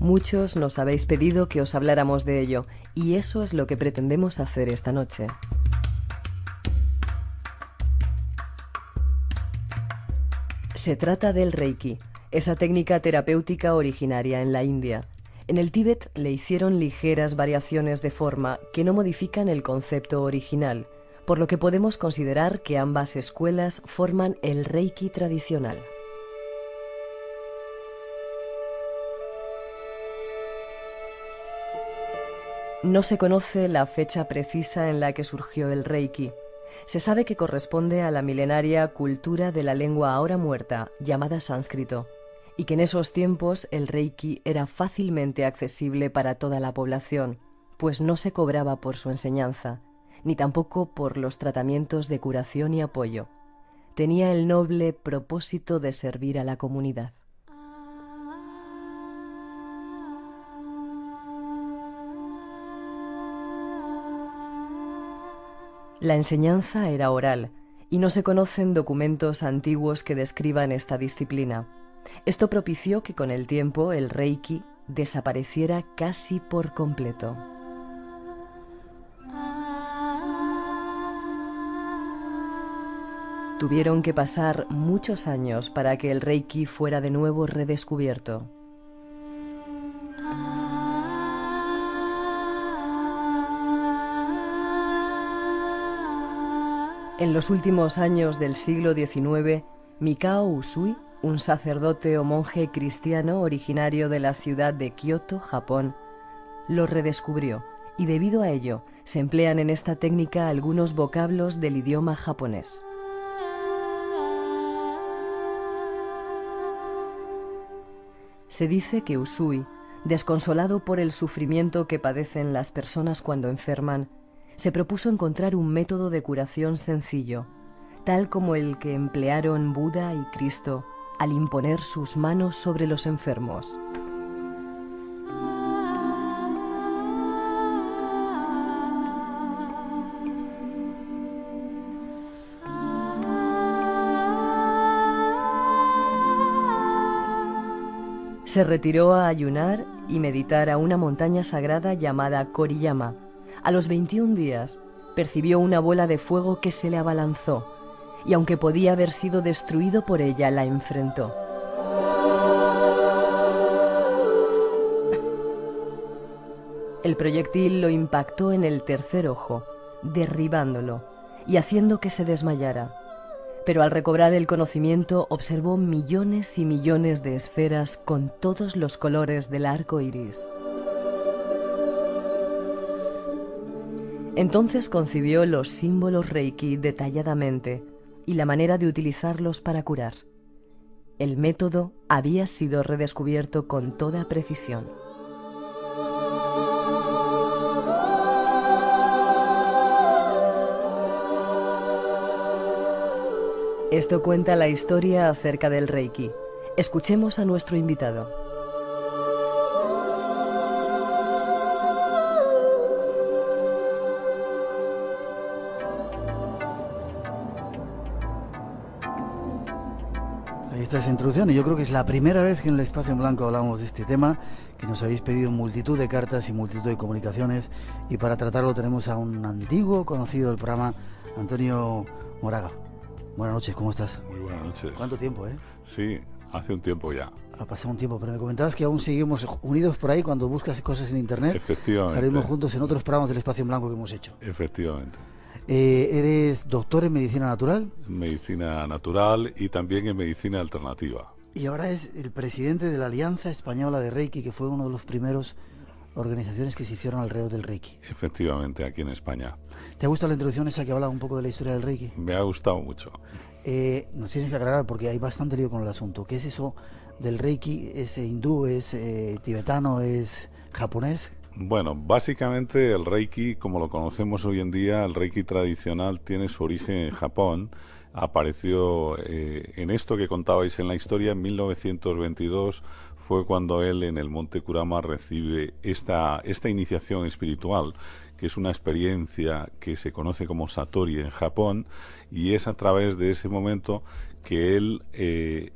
Muchos nos habéis pedido que os habláramos de ello, y eso es lo que pretendemos hacer esta noche. Se trata del Reiki, esa técnica terapéutica originaria en la India. En el Tíbet le hicieron ligeras variaciones de forma que no modifican el concepto original, por lo que podemos considerar que ambas escuelas forman el Reiki tradicional. No se conoce la fecha precisa en la que surgió el Reiki. Se sabe que corresponde a la milenaria cultura de la lengua ahora muerta, llamada sánscrito, y que en esos tiempos el Reiki era fácilmente accesible para toda la población, pues no se cobraba por su enseñanza, ni tampoco por los tratamientos de curación y apoyo. Tenía el noble propósito de servir a la comunidad. La enseñanza era oral, y no se conocen documentos antiguos que describan esta disciplina. Esto propició que con el tiempo el Reiki desapareciera casi por completo. Tuvieron que pasar muchos años para que el Reiki fuera de nuevo redescubierto. En los últimos años del siglo XIX, Mikao Usui, un sacerdote o monje cristiano originario de la ciudad de Kioto, Japón, lo redescubrió, y debido a ello se emplean en esta técnica algunos vocablos del idioma japonés. Se dice que Usui, desconsolado por el sufrimiento que padecen las personas cuando enferman, se propuso encontrar un método de curación sencillo, tal como el que emplearon Buda y Cristo al imponer sus manos sobre los enfermos. Se retiró a ayunar y meditar a una montaña sagrada llamada Koriyama. A los 21 días percibió una bola de fuego que se le abalanzó, y aunque podía haber sido destruido por ella, la enfrentó. El proyectil lo impactó en el tercer ojo, derribándolo y haciendo que se desmayara. Pero al recobrar el conocimiento observó millones y millones de esferas con todos los colores del arco iris. Entonces concibió los símbolos Reiki detalladamente y la manera de utilizarlos para curar. El método había sido redescubierto con toda precisión. Esto cuenta la historia acerca del Reiki. Escuchemos a nuestro invitado. Esta introducción, y yo creo que es la primera vez que en el Espacio en Blanco hablamos de este tema, que nos habéis pedido multitud de cartas y multitud de comunicaciones, y para tratarlo tenemos a un antiguo conocido del programa, Antonio Moraga. Buenas noches, ¿cómo estás? Muy buenas noches. ¿Cuánto tiempo, eh? Sí, hace un tiempo ya. Ha pasado un tiempo, pero me comentabas que aún seguimos unidos por ahí cuando buscas cosas en internet. Efectivamente. Salimos juntos en otros programas del Espacio en Blanco que hemos hecho. Efectivamente. Eres doctor en medicina natural. Medicina natural y también en medicina alternativa. Y ahora es el presidente de la Alianza Española de Reiki, que fue uno de los primeros organizaciones que se hicieron alrededor del Reiki. Efectivamente, aquí en España. ¿Te ha gustado la introducción esa que habla un poco de la historia del Reiki? Me ha gustado mucho. Nos tienes que aclarar porque hay bastante lío con el asunto. ¿Qué es eso del Reiki? ¿Es hindú, es tibetano, es japonés? Bueno, básicamente el Reiki, como lo conocemos hoy en día, el Reiki tradicional tiene su origen en Japón. Apareció en esto que contabais en la historia, en 1922 fue cuando él en el Monte Kurama recibe esta iniciación espiritual, que es una experiencia que se conoce como Satori en Japón, y es a través de ese momento que él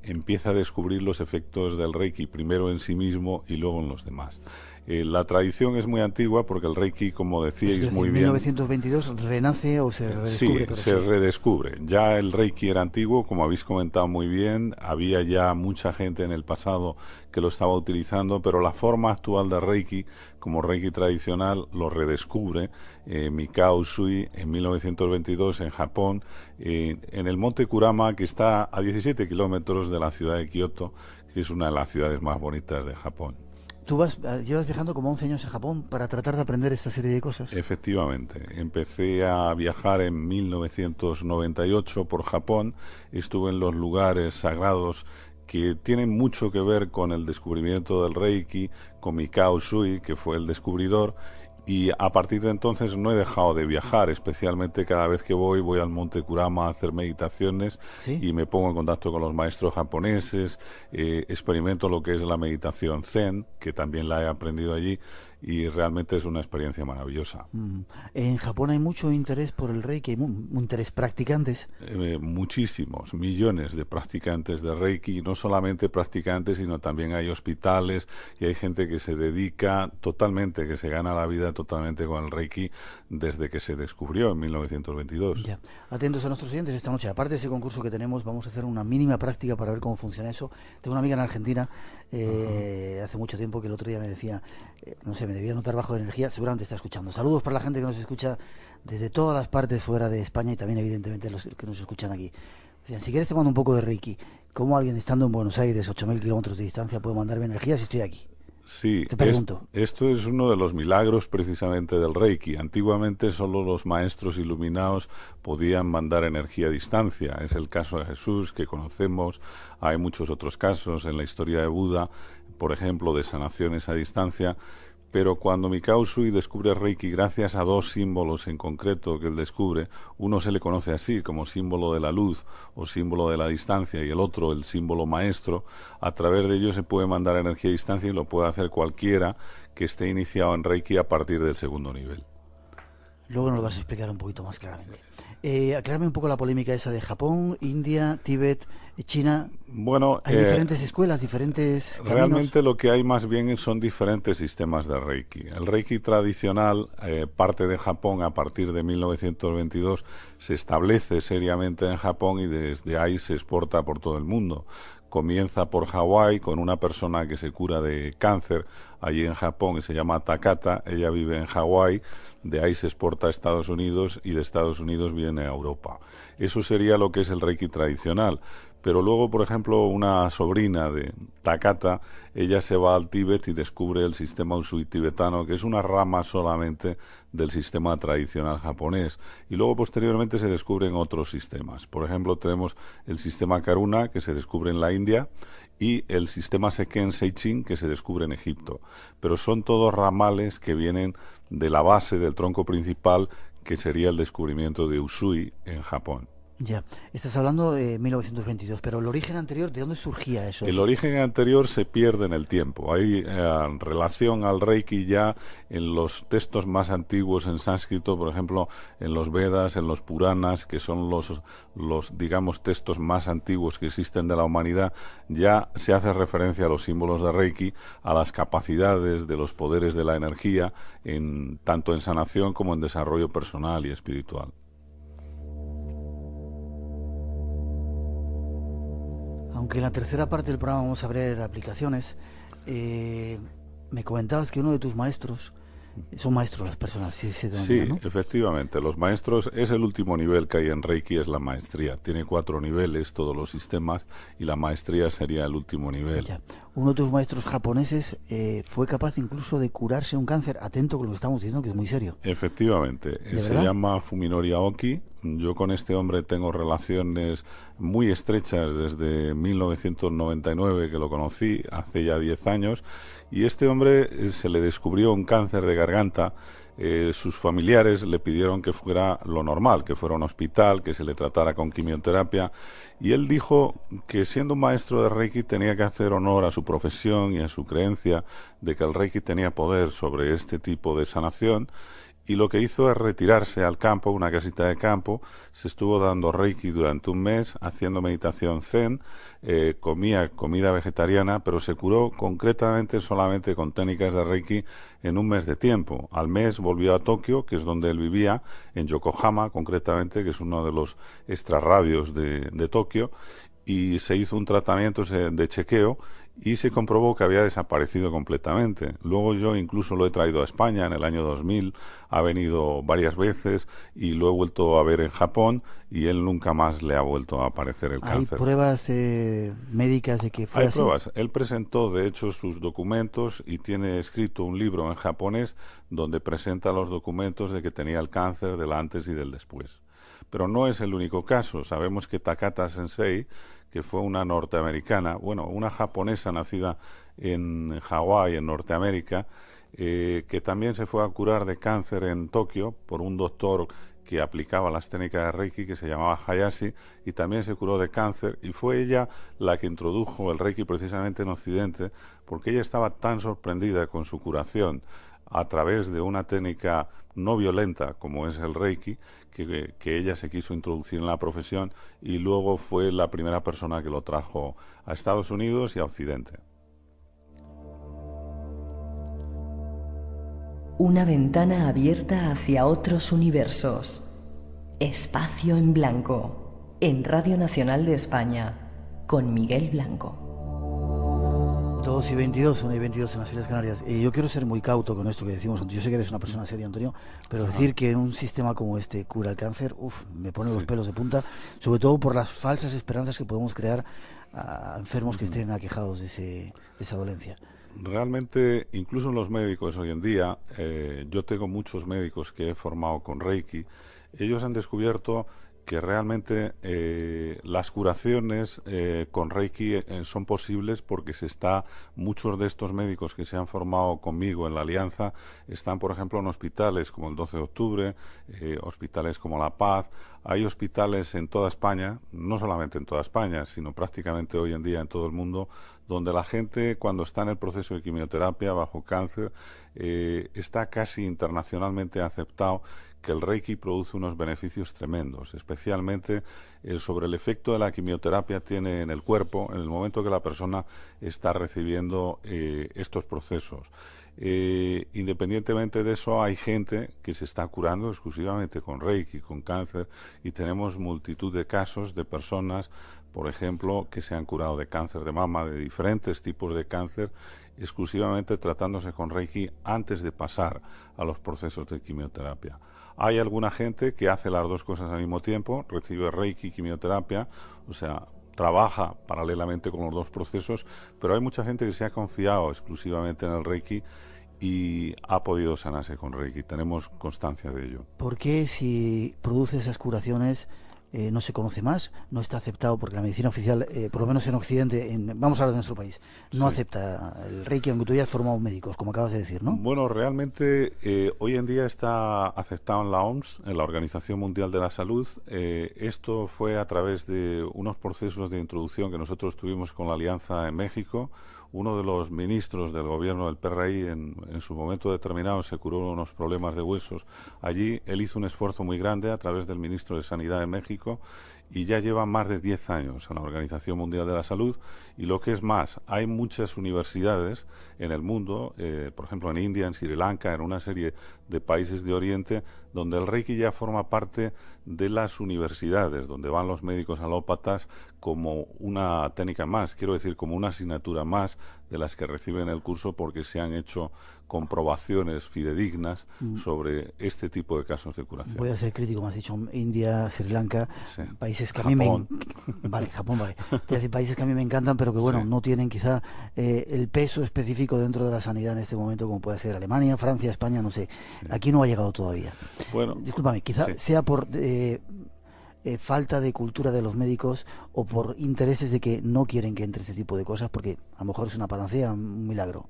empieza a descubrir los efectos del Reiki, primero en sí mismo y luego en los demás. La tradición es muy antigua porque el Reiki, como decíais Es decir, muy en bien... 1922 renace o se redescubre. Sí, se redescubre. Ya el Reiki era antiguo, como habéis comentado muy bien, había ya mucha gente en el pasado que lo estaba utilizando, pero la forma actual de Reiki, como Reiki tradicional, lo redescubre Mikao Usui en 1922 en Japón, en el monte Kurama, que está a 17 kilómetros de la ciudad de Kioto, que es una de las ciudades más bonitas de Japón. Tú llevas viajando como 11 años a Japón para tratar de aprender esta serie de cosas. Efectivamente, empecé a viajar en 1998 por Japón, estuve en los lugares sagrados que tienen mucho que ver con el descubrimiento del Reiki, con Mikao Usui, que fue el descubridor, y a partir de entonces no he dejado de viajar, especialmente cada vez que voy al Monte Kurama a hacer meditaciones. ¿Sí? Y me pongo en contacto con los maestros japoneses, experimento lo que es la meditación Zen, que también la he aprendido allí, y realmente es una experiencia maravillosa. En Japón hay mucho interés por el Reiki, hay interés practicantes. Muchísimos, millones de practicantes de Reiki, no solamente practicantes, sino también hay hospitales y hay gente que se dedica totalmente, que se gana la vida totalmente con el Reiki desde que se descubrió en 1922. Ya. Atentos a nuestros oyentes esta noche, aparte de ese concurso que tenemos, vamos a hacer una mínima práctica para ver cómo funciona eso. Tengo una amiga en Argentina, hace mucho tiempo, que el otro día me decía, no sé, me debía notar bajo de energía, seguramente está escuchando. Saludos para la gente que nos escucha desde todas las partes fuera de España y también evidentemente los que nos escuchan aquí. O sea, si quieres te mando un poco de Reiki. ¿Cómo alguien estando en Buenos Aires, 8.000 kilómetros de distancia, puede mandarme energía si estoy aquí? Sí, te pregunto. Esto es uno de los milagros precisamente del Reiki. Antiguamente solo los maestros iluminados podían mandar energía a distancia. Es el caso de Jesús que conocemos. Hay muchos otros casos en la historia de Buda, por ejemplo, de sanaciones a distancia. Pero cuando Mikao Usui descubre Reiki gracias a dos símbolos en concreto que él descubre, uno se le conoce así como símbolo de la luz o símbolo de la distancia y el otro el símbolo maestro, a través de ellos se puede mandar energía a distancia y lo puede hacer cualquiera que esté iniciado en Reiki a partir del segundo nivel. Luego nos lo vas a explicar un poquito más claramente. Aclárame un poco la polémica esa de Japón, India, Tíbet, China. Bueno, hay diferentes escuelas, diferentes caminos. Realmente lo que hay más bien son diferentes sistemas de Reiki. El Reiki tradicional parte de Japón a partir de 1922, se establece seriamente en Japón y desde ahí se exporta por todo el mundo. Comienza por Hawái con una persona que se cura de cáncer allí en Japón y se llama Takata, ella vive en Hawái, de ahí se exporta a Estados Unidos y de Estados Unidos viene a Europa. Eso sería lo que es el Reiki tradicional. Pero luego, por ejemplo, una sobrina de Takata, ella se va al Tíbet y descubre el sistema Usui tibetano, que es una rama solamente del sistema tradicional japonés. Y luego, posteriormente, se descubren otros sistemas. Por ejemplo, tenemos el sistema Karuna, que se descubre en la India, y el sistema Seken Seichin, que se descubre en Egipto. Pero son todos ramales que vienen de la base del tronco principal, que sería el descubrimiento de Usui en Japón. Ya, estás hablando de 1922, pero el origen anterior, ¿de dónde surgía eso? El origen anterior se pierde en el tiempo. Hay relación al Reiki ya en los textos más antiguos en sánscrito, por ejemplo, en los Vedas, en los Puranas, que son los digamos, textos más antiguos que existen de la humanidad, ya se hace referencia a los símbolos de Reiki, a las capacidades de los poderes de la energía, tanto en sanación como en desarrollo personal y espiritual. Aunque en la tercera parte del programa vamos a ver aplicaciones, me comentabas que uno de tus maestros, son maestros las personas, sí, ¿no? Efectivamente, los maestros es el último nivel que hay en Reiki, es la maestría. Tiene 4 niveles, todos los sistemas, y la maestría sería el último nivel. Ya. Uno de tus maestros japoneses fue capaz incluso de curarse un cáncer, atento con lo que estamos diciendo, que es muy serio. Efectivamente, se llama Fuminori Aoki. Yo con este hombre tengo relaciones muy estrechas desde 1999, que lo conocí, hace ya 10 años, y este hombre se le descubrió un cáncer de garganta. Sus familiares le pidieron que fuera lo normal, que fuera a un hospital, que se le tratara con quimioterapia, y él dijo que siendo un maestro de Reiki tenía que hacer honor a su profesión y a su creencia de que el Reiki tenía poder sobre este tipo de sanación, y lo que hizo es retirarse al campo, una casita de campo, se estuvo dando Reiki durante un mes, haciendo meditación zen, comía comida vegetariana, pero se curó concretamente solamente con técnicas de Reiki en un mes de tiempo. Al mes volvió a Tokio, que es donde él vivía, en Yokohama concretamente, que es uno de los extrarradios de Tokio, y se hizo un tratamiento de chequeo y se comprobó que había desaparecido completamente. Luego yo incluso lo he traído a España en el año 2000, ha venido varias veces y lo he vuelto a ver en Japón y él nunca más le ha vuelto a aparecer el cáncer. ¿Hay pruebas médicas de que fue Hay así? pruebas. Él presentó, de hecho, sus documentos y tiene escrito un libro en japonés donde presenta los documentos de que tenía el cáncer del antes y del después. Pero no es el único caso. Sabemos que Takata Sensei, que fue una norteamericana, bueno, una japonesa nacida en Hawái, en Norteamérica, que también se fue a curar de cáncer en Tokio por un doctor que aplicaba las técnicas de Reiki, que se llamaba Hayashi, y también se curó de cáncer, y fue ella la que introdujo el Reiki precisamente en Occidente, porque ella estaba tan sorprendida con su curación a través de una técnica no violenta como es el Reiki, que ella se quiso introducir en la profesión y luego fue la primera persona que lo trajo a Estados Unidos y a Occidente. Una ventana abierta hacia otros universos. Espacio en Blanco, en Radio Nacional de España, con Miguel Blanco. 2:22, 1:22 en las Islas Canarias. Yo quiero ser muy cauto con esto que decimos. Yo sé que eres una persona seria, Antonio, pero decir que un sistema como este cura el cáncer, me pone los pelos de punta, sobre todo por las falsas esperanzas que podemos crear a enfermos que estén aquejados de esa dolencia. Realmente, incluso los médicos hoy en día, yo tengo muchos médicos que he formado con Reiki, ellos han descubierto que realmente las curaciones con Reiki son posibles porque muchos de estos médicos que se han formado conmigo en la Alianza están, por ejemplo, en hospitales como el 12 de octubre, hospitales como La Paz. Hay hospitales en toda España, no solamente en toda España, sino prácticamente hoy en día en todo el mundo, donde la gente cuando está en el proceso de quimioterapia bajo cáncer está casi internacionalmente aceptado que el Reiki produce unos beneficios tremendos, especialmente sobre el efecto de la quimioterapia tiene en el cuerpo en el momento que la persona está recibiendo estos procesos. Independientemente de eso, hay gente que se está curando exclusivamente con Reiki, con cáncer, y tenemos multitud de casos de personas, por ejemplo, que se han curado de cáncer de mama, de diferentes tipos de cáncer, exclusivamente tratándose con Reiki antes de pasar a los procesos de quimioterapia. Hay alguna gente que hace las dos cosas al mismo tiempo, recibe Reiki y quimioterapia, o sea, trabaja paralelamente con los dos procesos, pero hay mucha gente que se ha confiado exclusivamente en el Reiki y ha podido sanarse con Reiki. Tenemos constancia de ello. ¿Por qué si produce esas curaciones no se conoce más, no está aceptado? Porque la medicina oficial, por lo menos en Occidente, vamos a hablar de nuestro país, no acepta el Reiki, aunque tú ya has formado médicos, como acabas de decir, ¿no? Bueno, realmente hoy en día está aceptado en la OMS, en la Organización Mundial de la Salud. Esto fue a través de unos procesos de introducción que nosotros tuvimos con la Alianza en México. Uno de los ministros del gobierno del PRI en su momento determinado se curó unos problemas de huesos. Allí él hizo un esfuerzo muy grande a través del ministro de Sanidad de México y ya lleva más de 10 años en la Organización Mundial de la Salud. Y lo que es más, hay muchas universidades en el mundo, por ejemplo en India, en Sri Lanka, en una serie de países de Oriente, donde el Reiki ya forma parte de las universidades, donde van los médicos alópatas como una técnica más, quiero decir, como una asignatura más de las que reciben el curso, porque se han hecho comprobaciones fidedignas sobre este tipo de casos de curación. Voy a ser crítico, me has dicho India, Sri Lanka, países que Japón. Vale, Japón, vale. Te decir, países que a mí me encantan, pero que bueno, no tienen quizá el peso específico dentro de la sanidad en este momento, como puede ser Alemania, Francia, España, no sé. Aquí no ha llegado todavía. Bueno, discúlpame, quizá sea por falta de cultura de los médicos o por intereses de que no quieren que entre ese tipo de cosas, porque a lo mejor es una panacea, un milagro.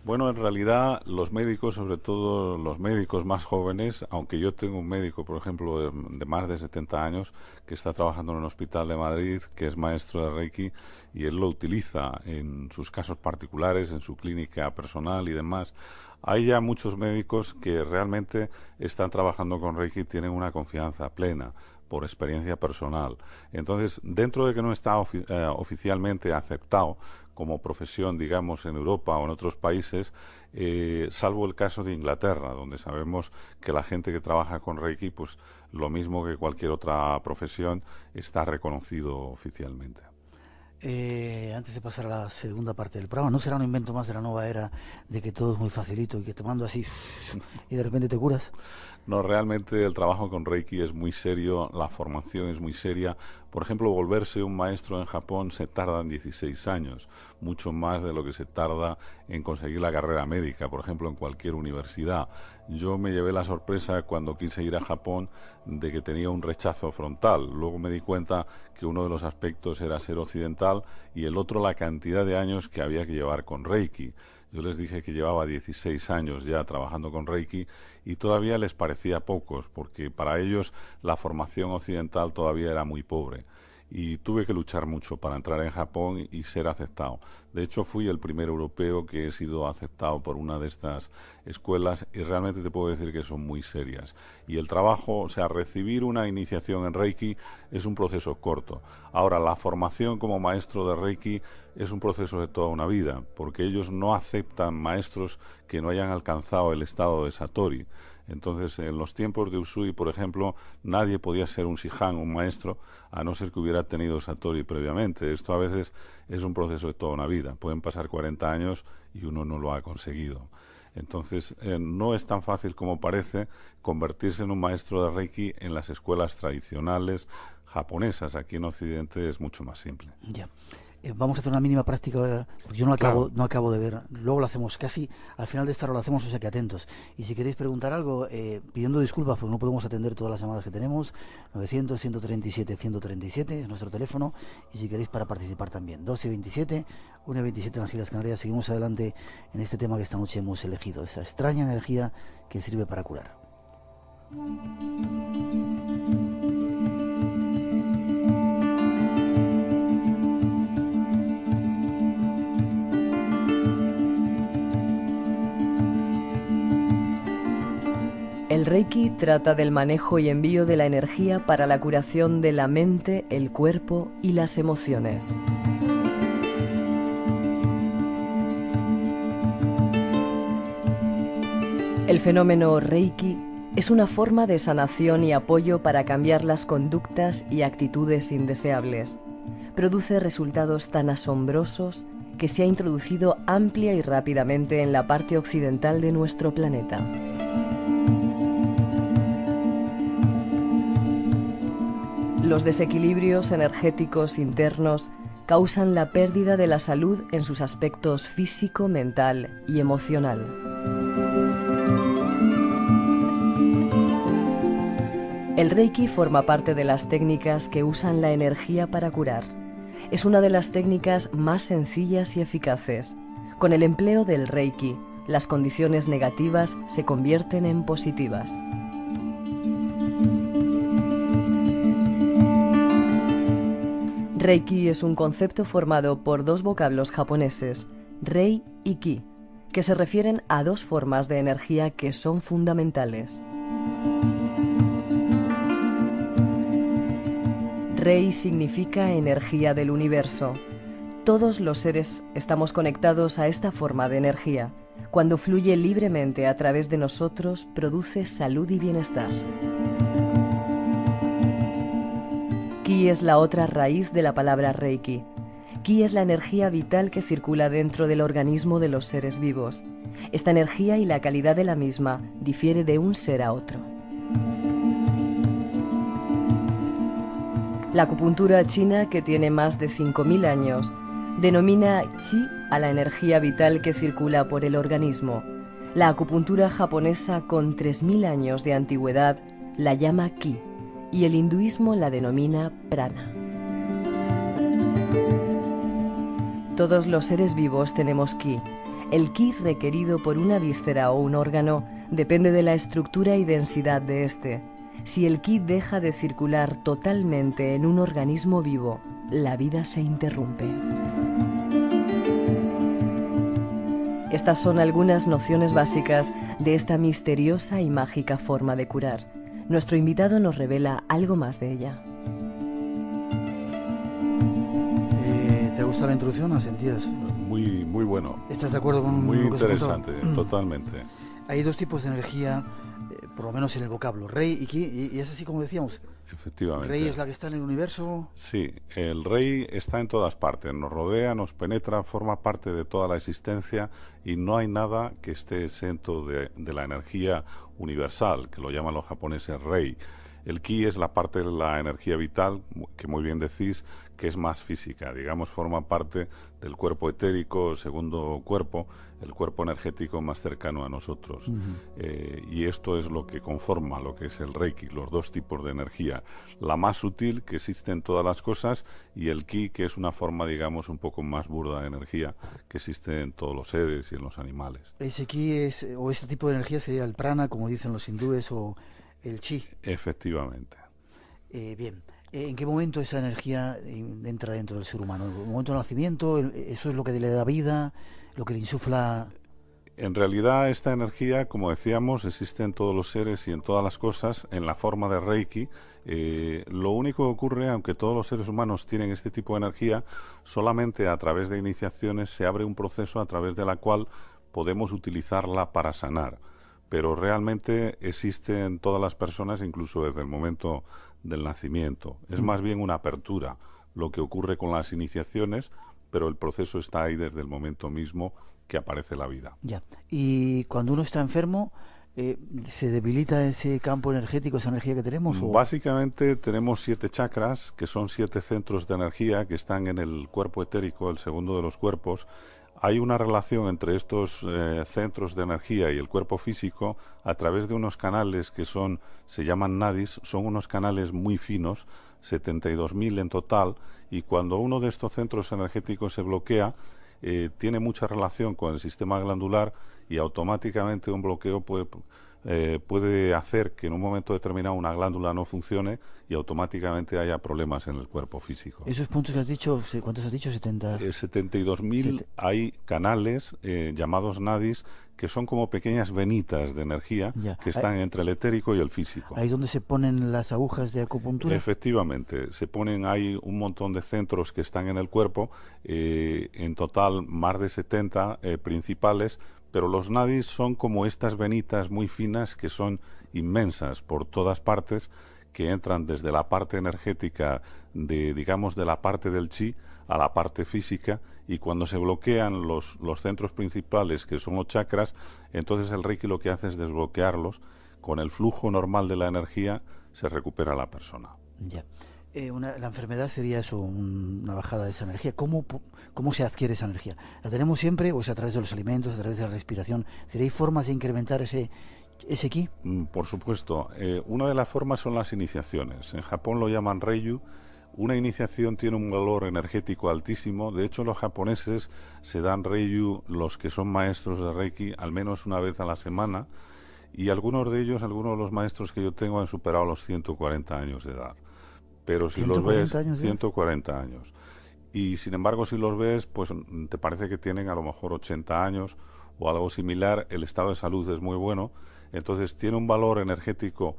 Bueno, en realidad los médicos, sobre todo los médicos más jóvenes, aunque yo tengo un médico, por ejemplo, de más de 70 años, que está trabajando en un hospital de Madrid, que es maestro de Reiki, y él lo utiliza en sus casos particulares, en su clínica personal y demás. Hay ya muchos médicos que realmente están trabajando con Reiki y tienen una confianza plena por experiencia personal. Entonces, dentro de que no está oficialmente aceptado como profesión, digamos, en Europa o en otros países, salvo el caso de Inglaterra, donde sabemos que la gente que trabaja con Reiki, pues lo mismo que cualquier otra profesión, está reconocido oficialmente. Antes de pasar a la segunda parte del programa, ¿no será un invento más de la nueva era de que todo es muy facilito y que te mando así y de repente te curas? No, realmente el trabajo con Reiki es muy serio, la formación es muy seria. Por ejemplo, volverse un maestro en Japón se tarda en 16 años, mucho más de lo que se tarda en conseguir la carrera médica, por ejemplo, en cualquier universidad. Yo me llevé la sorpresa cuando quise ir a Japón de que tenía un rechazo frontal. Luego me di cuenta que uno de los aspectos era ser occidental y el otro la cantidad de años que había que llevar con Reiki. Yo les dije que llevaba 16 años ya trabajando con Reiki y todavía les parecía pocos, porque para ellos la formación occidental todavía era muy pobre. Y tuve que luchar mucho para entrar en Japón y ser aceptado. De hecho, fui el primer europeo que he sido aceptado por una de estas escuelas y realmente te puedo decir que son muy serias. Y el trabajo, o sea, recibir una iniciación en Reiki es un proceso corto. Ahora, la formación como maestro de Reiki es un proceso de toda una vida, porque ellos no aceptan maestros que no hayan alcanzado el estado de Satori. Entonces, en los tiempos de Usui, por ejemplo, nadie podía ser un Shihan, un maestro, a no ser que hubiera tenido Satori previamente. Esto a veces es un proceso de toda una vida. Pueden pasar 40 años y uno no lo ha conseguido. Entonces, no es tan fácil como parece convertirse en un maestro de Reiki en las escuelas tradicionales japonesas. Aquí en Occidente es mucho más simple. Ya. Vamos a hacer una mínima práctica, porque yo no acabo de ver. Luego lo hacemos casi al final de esta hora, lo hacemos, o sea que atentos. Y si queréis preguntar algo, pidiendo disculpas porque no podemos atender todas las llamadas que tenemos, 900-137-137 es nuestro teléfono, y si queréis para participar también, 12-27, 1-27 en las Islas Canarias. Seguimos adelante en este tema que esta noche hemos elegido, esa extraña energía que sirve para curar. El Reiki trata del manejo y envío de la energía para la curación de la mente, el cuerpo y las emociones. El fenómeno Reiki es una forma de sanación y apoyo para cambiar las conductas y actitudes indeseables. Produce resultados tan asombrosos que se ha introducido amplia y rápidamente en la parte occidental de nuestro planeta. Los desequilibrios energéticos internos causan la pérdida de la salud en sus aspectos físico, mental y emocional. El Reiki forma parte de las técnicas que usan la energía para curar. Es una de las técnicas más sencillas y eficaces. Con el empleo del Reiki, las condiciones negativas se convierten en positivas. Reiki es un concepto formado por dos vocablos japoneses, Rei y Ki, que se refieren a dos formas de energía que son fundamentales. Rei significa energía del universo. Todos los seres estamos conectados a esta forma de energía. Cuando fluye libremente a través de nosotros, produce salud y bienestar. Ki es la otra raíz de la palabra Reiki. Ki es la energía vital que circula dentro del organismo de los seres vivos. Esta energía y la calidad de la misma difiere de un ser a otro. La acupuntura china, que tiene más de 5.000 años, denomina Qi a la energía vital que circula por el organismo. La acupuntura japonesa, con 3.000 años de antigüedad, la llama Ki, y el hinduismo la denomina prana. Todos los seres vivos tenemos Ki. El ki requerido por una víscera o un órgano depende de la estructura y densidad de este. Si el ki deja de circular totalmente en un organismo vivo, la vida se interrumpe. Estas son algunas nociones básicas de esta misteriosa y mágica forma de curar. Nuestro invitado nos revela algo más de ella. ¿Te gusta la introducción o sentías? Muy bueno. ¿Estás de acuerdo con muy lo que interesante, totalmente. Hay dos tipos de energía, por lo menos en el vocablo, rey y ki, y es así como decíamos. Efectivamente. ¿Rey es la que está en el universo? Sí, el rey está en todas partes, nos rodea, nos penetra, forma parte de toda la existencia y no hay nada que esté exento de la energía universal, que lo llaman los japoneses rey. El ki es la parte de la energía vital, que muy bien decís, que es más física, digamos, forma parte del cuerpo etérico, el segundo cuerpo, el cuerpo energético más cercano a nosotros. Y esto es lo que conforma lo que es el Reiki, los dos tipos de energía. La más sutil, que existe en todas las cosas, y el ki, que es una forma, digamos, un poco más burda de energía, que existe en todos los seres y en los animales. Ese ki o este tipo de energía sería el prana, como dicen los hindúes, o el chi. Efectivamente. Bien. ¿En qué momento esa energía entra dentro del ser humano? ¿En el momento del nacimiento? ¿Eso es lo que le da vida? ¿Lo que le insufla? En realidad esta energía, como decíamos, existe en todos los seres y en todas las cosas en la forma de Reiki. Lo único que ocurre, aunque todos los seres humanos tienen este tipo de energía, solamente a través de iniciaciones se abre un proceso a través de la cual podemos utilizarla para sanar. Pero realmente existe en todas las personas, incluso desde el momento del nacimiento. Es más bien una apertura lo que ocurre con las iniciaciones, pero el proceso está ahí desde el momento mismo que aparece la vida. Ya. Y cuando uno está enfermo, ¿se debilita ese campo energético, esa energía que tenemos? ¿O? Básicamente tenemos 7 chakras, que son 7 centros de energía que están en el cuerpo etérico, el segundo de los cuerpos. Hay una relación entre estos centros de energía y el cuerpo físico a través de unos canales que se llaman nadis, son unos canales muy finos, 72.000 en total, y cuando uno de estos centros energéticos se bloquea, tiene mucha relación con el sistema glandular y automáticamente un bloqueo puede hacer que en un momento determinado una glándula no funcione y automáticamente haya problemas en el cuerpo físico. Esos puntos que has dicho, ¿cuántos has dicho? 72.000 hay canales llamados nadis que son como pequeñas venitas de energía que están entre el etérico y el físico. ¿Ahí donde se ponen las agujas de acupuntura? Efectivamente, hay un montón de centros que están en el cuerpo, en total más de 70 principales, pero los nadis son como estas venitas muy finas que son inmensas por todas partes, que entran desde la parte energética de la parte del chi a la parte física, y cuando se bloquean los centros principales, que son los chakras, entonces el Reiki lo que hace es desbloquearlos. Con el flujo normal de la energía se recupera la persona. Ya. La enfermedad sería eso, una bajada de esa energía. ¿Cómo se adquiere esa energía? ¿La tenemos siempre o es a través de los alimentos, a través de la respiración? ¿Hay formas de incrementar ese ki? Por supuesto. Una de las formas son las iniciaciones. En Japón lo llaman Reiyu. Una iniciación tiene un valor energético altísimo. De hecho, los japoneses se dan Reiyu, los que son maestros de Reiki, al menos una vez a la semana. Y algunos de los maestros que yo tengo han superado los 140 años de edad. Pero si los ves, 140 años. Y sin embargo, si los ves, pues te parece que tienen a lo mejor 80 años o algo similar. El estado de salud es muy bueno. Entonces tiene un valor energético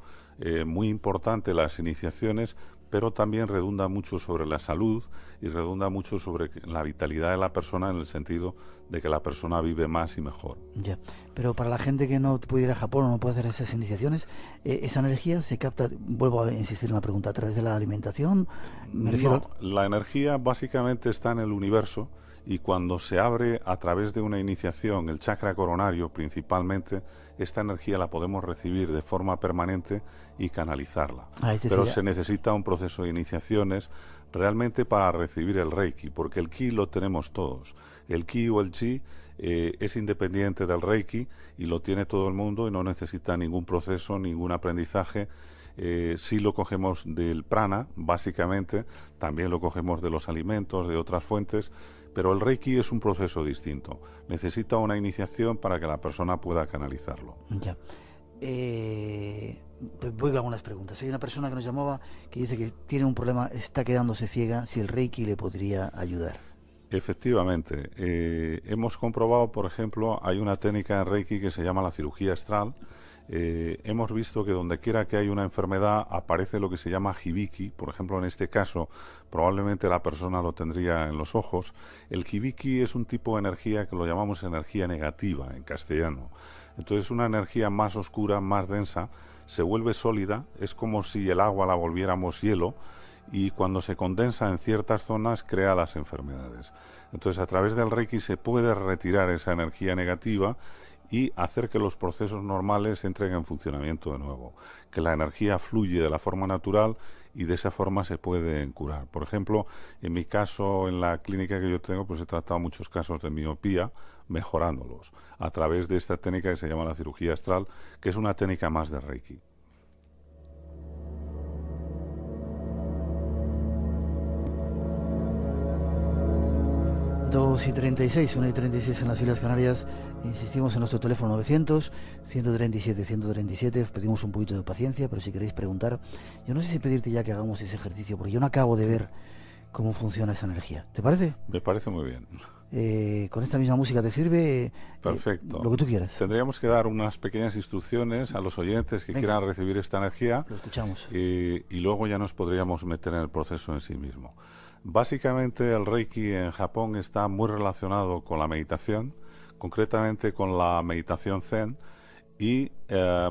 muy importante las iniciaciones, pero también redunda mucho sobre la salud y redunda mucho sobre la vitalidad de la persona, en el sentido de que la persona vive más y mejor. Ya, pero para la gente que no puede ir a Japón o no puede hacer esas iniciaciones, esa energía se capta, vuelvo a insistir en la pregunta, ¿a través de la alimentación? La energía básicamente está en el universo, y cuando se abre a través de una iniciación, el chakra coronario principalmente, esta energía la podemos recibir de forma permanente y canalizarla. Pero se necesita un proceso de iniciaciones realmente para recibir el Reiki, porque el Ki lo tenemos todos. El Ki o el Chi es independiente del Reiki y lo tiene todo el mundo y no necesita ningún proceso, ningún aprendizaje. Sí lo cogemos del prana, básicamente, también lo cogemos de los alimentos, de otras fuentes, Pero el Reiki es un proceso distinto. Necesita una iniciación para que la persona pueda canalizarlo. Ya. Voy con algunas preguntas. Hay una persona que nos llamaba que dice que tiene un problema, está quedándose ciega, si el Reiki le podría ayudar. Efectivamente. Hemos comprobado, por ejemplo, hay una técnica en Reiki que se llama la cirugía astral. Hemos visto que donde quiera que hay una enfermedad aparece lo que se llama hibiki. Por ejemplo, en este caso probablemente la persona lo tendría en los ojos. El hibiki es un tipo de energía que lo llamamos energía negativa en castellano. Entonces una energía más oscura, más densa, se vuelve sólida, es como si el agua la volviéramos hielo, y cuando se condensa en ciertas zonas crea las enfermedades. Entonces a través del Reiki se puede retirar esa energía negativa y hacer que los procesos normales entren en funcionamiento de nuevo, que la energía fluye de la forma natural y de esa forma se pueden curar. Por ejemplo, en mi caso, en la clínica que yo tengo, pues he tratado muchos casos de miopía, mejorándolos a través de esta técnica que se llama la cirugía astral, que es una técnica más de Reiki. Dos y 36, 1:36 en las Islas Canarias. Insistimos en nuestro teléfono 900-137-137. Os pedimos un poquito de paciencia, pero si queréis preguntar, yo no sé si pedirte ya que hagamos ese ejercicio, porque yo no acabo de ver cómo funciona esa energía. ¿Te parece? Me parece muy bien. Con esta misma música te sirve. Perfecto. Lo que tú quieras. Tendríamos que dar unas pequeñas instrucciones a los oyentes que quieran recibir esta energía. Lo escuchamos. Y luego ya nos podríamos meter en el proceso en sí mismo. Básicamente el Reiki en Japón está muy relacionado con la meditación, concretamente con la meditación Zen, y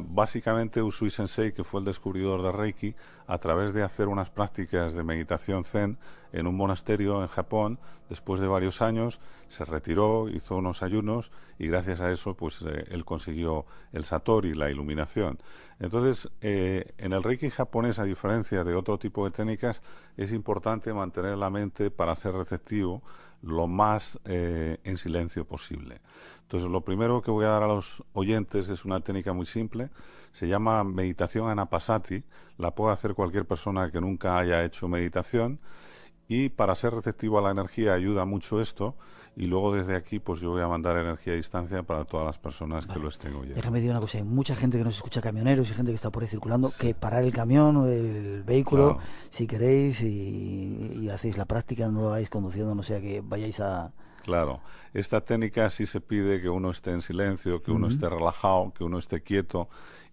básicamente Usui Sensei, que fue el descubridor de Reiki, a través de hacer unas prácticas de meditación Zen en un monasterio en Japón, después de varios años se retiró, hizo unos ayunos y gracias a eso pues él consiguió el Satori, la iluminación. Entonces en el Reiki japonés, a diferencia de otro tipo de técnicas, es importante mantener la mente para ser receptivo lo más en silencio posible. Entonces lo primero que voy a dar a los oyentes es una técnica muy simple, se llama meditación Anapanasati, la puede hacer cualquier persona que nunca haya hecho meditación, y para ser receptivo a la energía ayuda mucho esto, y luego desde aquí pues yo voy a mandar energía a distancia para todas las personas que lo estén oyendo. Déjame decir una cosa, hay mucha gente que nos escucha, camioneros y gente que está por ahí circulando, que parar el camión o el vehículo, claro, si queréis, y hacéis la práctica, no lo hagáis conduciendo, no sea que vayáis a... Claro, esta técnica sí se pide que uno esté en silencio, que uno esté relajado, que uno esté quieto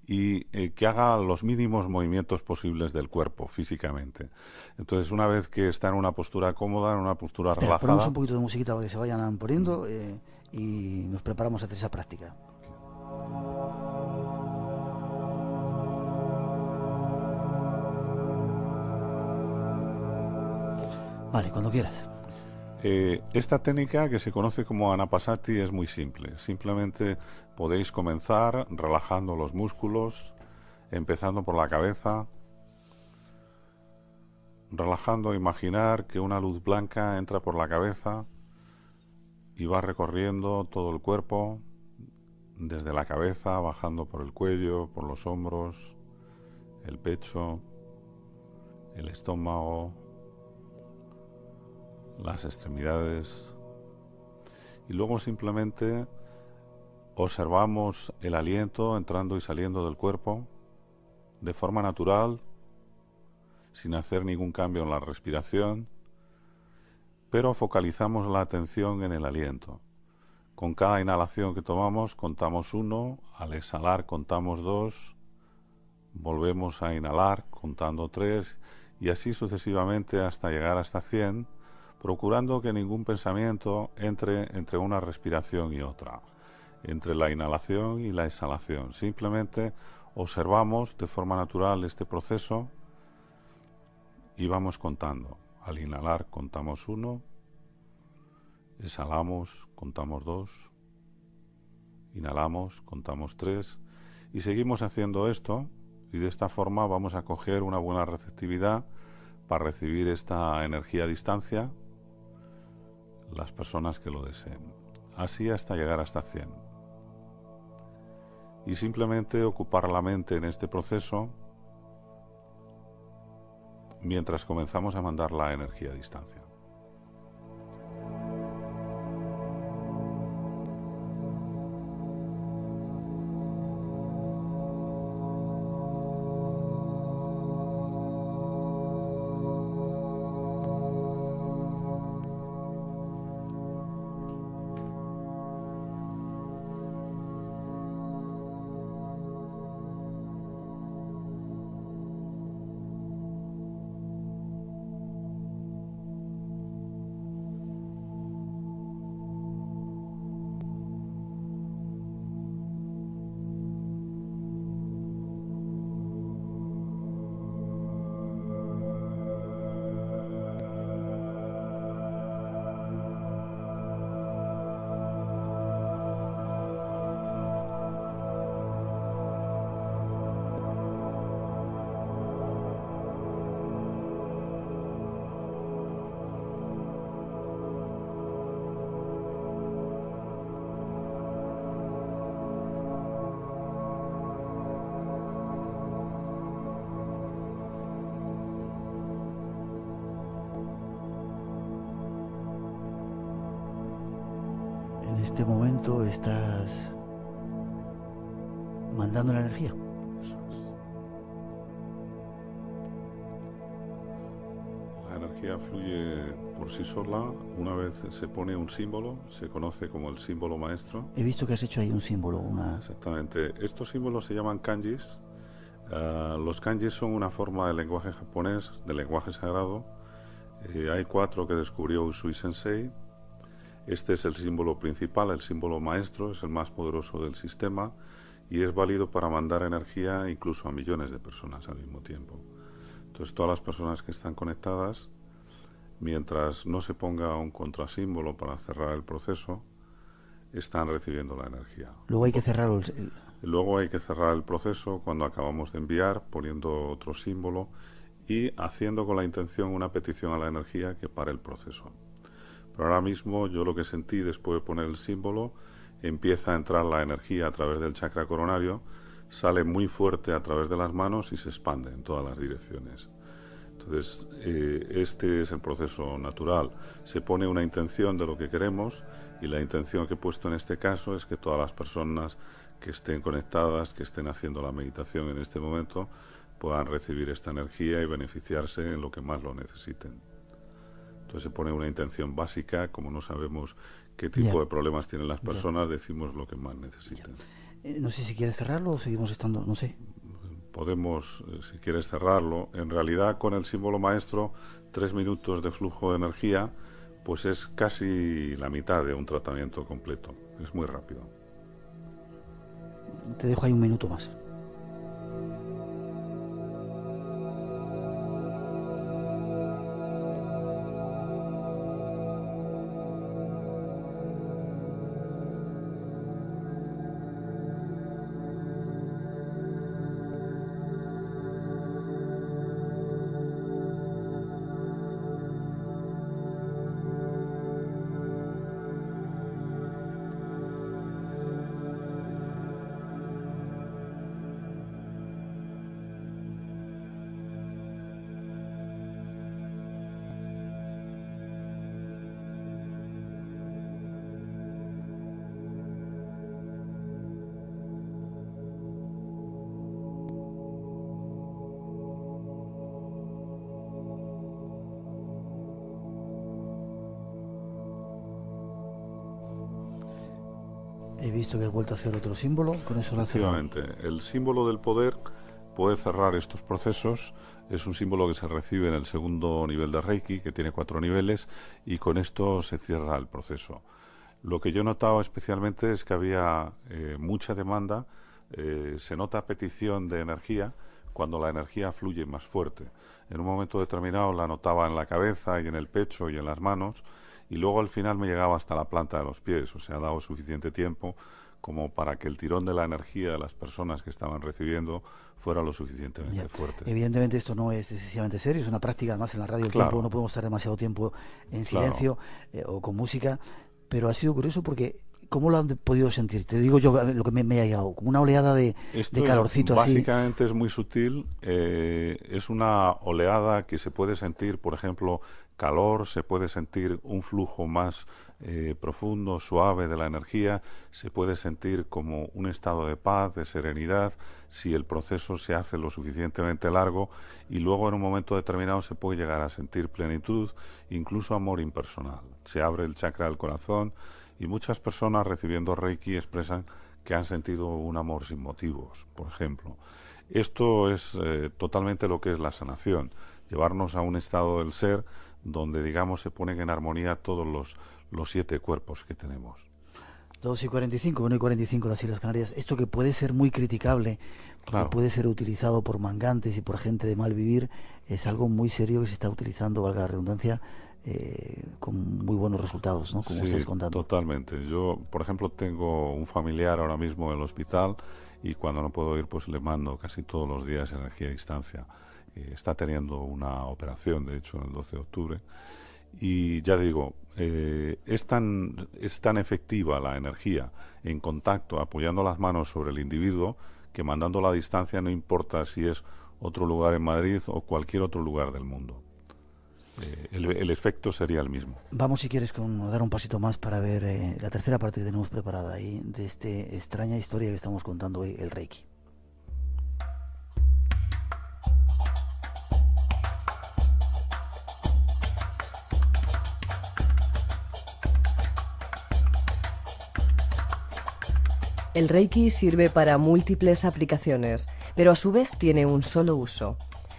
y que haga los mínimos movimientos posibles del cuerpo físicamente. Entonces, una vez que está en una postura cómoda, en una postura relajada... Ponemos un poquito de musiquita para que se vayan poniendo y nos preparamos a hacer esa práctica. Vale, cuando quieras. Esta técnica, que se conoce como Anapanasati, es muy simple. Simplemente podéis comenzar relajando los músculos, empezando por la cabeza, relajando, imaginar que una luz blanca entra por la cabeza y va recorriendo todo el cuerpo, desde la cabeza, bajando por el cuello, por los hombros, el pecho, el estómago, las extremidades, y luego simplemente observamos el aliento entrando y saliendo del cuerpo de forma natural, sin hacer ningún cambio en la respiración, pero focalizamos la atención en el aliento. Con cada inhalación que tomamos contamos 1, al exhalar contamos 2, volvemos a inhalar contando 3 y así sucesivamente hasta llegar hasta 100, procurando que ningún pensamiento entre entre una respiración y otra, entre la inhalación y la exhalación. Simplemente observamos de forma natural este proceso y vamos contando. Al inhalar contamos 1, exhalamos, contamos 2, inhalamos, contamos 3 y seguimos haciendo esto, y de esta forma vamos a coger una buena receptividad para recibir esta energía a distancia las personas que lo deseen, así hasta llegar hasta 100. Y simplemente ocupar la mente en este proceso mientras comenzamos a mandar la energía a distancia. este momento estás mandando la energía. La energía fluye por sí sola. Una vez se pone un símbolo, se conoce como el símbolo maestro. He visto que has hecho ahí un símbolo, una... Exactamente. Estos símbolos se llaman kanjis. Los kanjis son una forma de lenguaje japonés, de lenguaje sagrado. Hay 4 que descubrió Usui Sensei. Este es el símbolo principal, el símbolo maestro, es el más poderoso del sistema y es válido para mandar energía incluso a millones de personas al mismo tiempo. Entonces, todas las personas que están conectadas, mientras no se ponga un contrasímbolo para cerrar el proceso, están recibiendo la energía. Luego hay que cerrarlo. Luego hay que cerrar el proceso cuando acabamos de enviar, poniendo otro símbolo y haciendo con la intención una petición a la energía que pare el proceso. Pero ahora mismo yo lo que sentí después de poner el símbolo, empieza a entrar la energía a través del chakra coronario, sale muy fuerte a través de las manos y se expande en todas las direcciones. Entonces, este es el proceso natural. Se pone una intención de lo que queremos y la intención que he puesto en este caso es que todas las personas que estén conectadas, que estén haciendo la meditación en este momento, puedan recibir esta energía y beneficiarse en lo que más lo necesiten. Entonces se pone una intención básica, como no sabemos qué tipo de problemas tienen las personas, decimos lo que más necesiten. No sé si quieres cerrarlo o seguimos estando, no sé. Podemos, si quieres cerrarlo, en realidad con el símbolo maestro, 3 minutos de flujo de energía, pues es casi la mitad de un tratamiento completo, es muy rápido. Te dejo ahí un minuto más. He visto que has vuelto a hacer otro símbolo, con eso lo has cerrado. Efectivamente, el símbolo del poder puede cerrar estos procesos. Es un símbolo que se recibe en el segundo nivel de Reiki, que tiene 4 niveles, y con esto se cierra el proceso. Lo que yo he notado especialmente es que había mucha demanda, se nota petición de energía cuando la energía fluye más fuerte. En un momento determinado la notaba en la cabeza y en el pecho y en las manos, y luego al final me llegaba hasta la planta de los pies. O sea, ha dado suficiente tiempo como para que el tirón de la energía de las personas que estaban recibiendo fuera lo suficientemente fuerte. Evidentemente esto no es excesivamente serio, es una práctica, además en la radio el tiempo, no podemos estar demasiado tiempo en silencio o con música, pero ha sido curioso porque ¿cómo lo han podido sentir? Te digo yo lo que me ha llegado, como una oleada de calorcito así. Básicamente es muy sutil, es una oleada que se puede sentir, por ejemplo, calor, se puede sentir un flujo más profundo, suave de la energía, se puede sentir como un estado de paz, de serenidad, si el proceso se hace lo suficientemente largo, y luego en un momento determinado se puede llegar a sentir plenitud, incluso amor impersonal. Se abre el chakra del corazón y muchas personas recibiendo Reiki expresan que han sentido un amor sin motivos, por ejemplo. Esto es totalmente lo que es la sanación, llevarnos a un estado del ser donde, digamos, se ponen en armonía todos los 7 cuerpos que tenemos. 2:45, 1:45 las Islas Canarias. Esto que puede ser muy criticable, que puede ser utilizado por mangantes y por gente de mal vivir, es algo muy serio que se está utilizando, valga la redundancia, con muy buenos resultados, ¿no? Como sí, estás contando. Totalmente. Yo, por ejemplo, tengo un familiar ahora mismo en el hospital y cuando no puedo ir, pues le mando casi todos los días energía a distancia. Está teniendo una operación, de hecho, el 12 de octubre. Y ya digo, es tan efectiva la energía en contacto, apoyando las manos sobre el individuo, que mandándola a distancia no importa si es otro lugar en Madrid o cualquier otro lugar del mundo. el efecto sería el mismo. Vamos, si quieres, a dar un pasito más para ver la tercera parte que tenemos preparada ahí de esta extraña historia que estamos contando hoy, el Reiki. El Reiki sirve para múltiples aplicaciones, pero a su vez tiene un solo uso.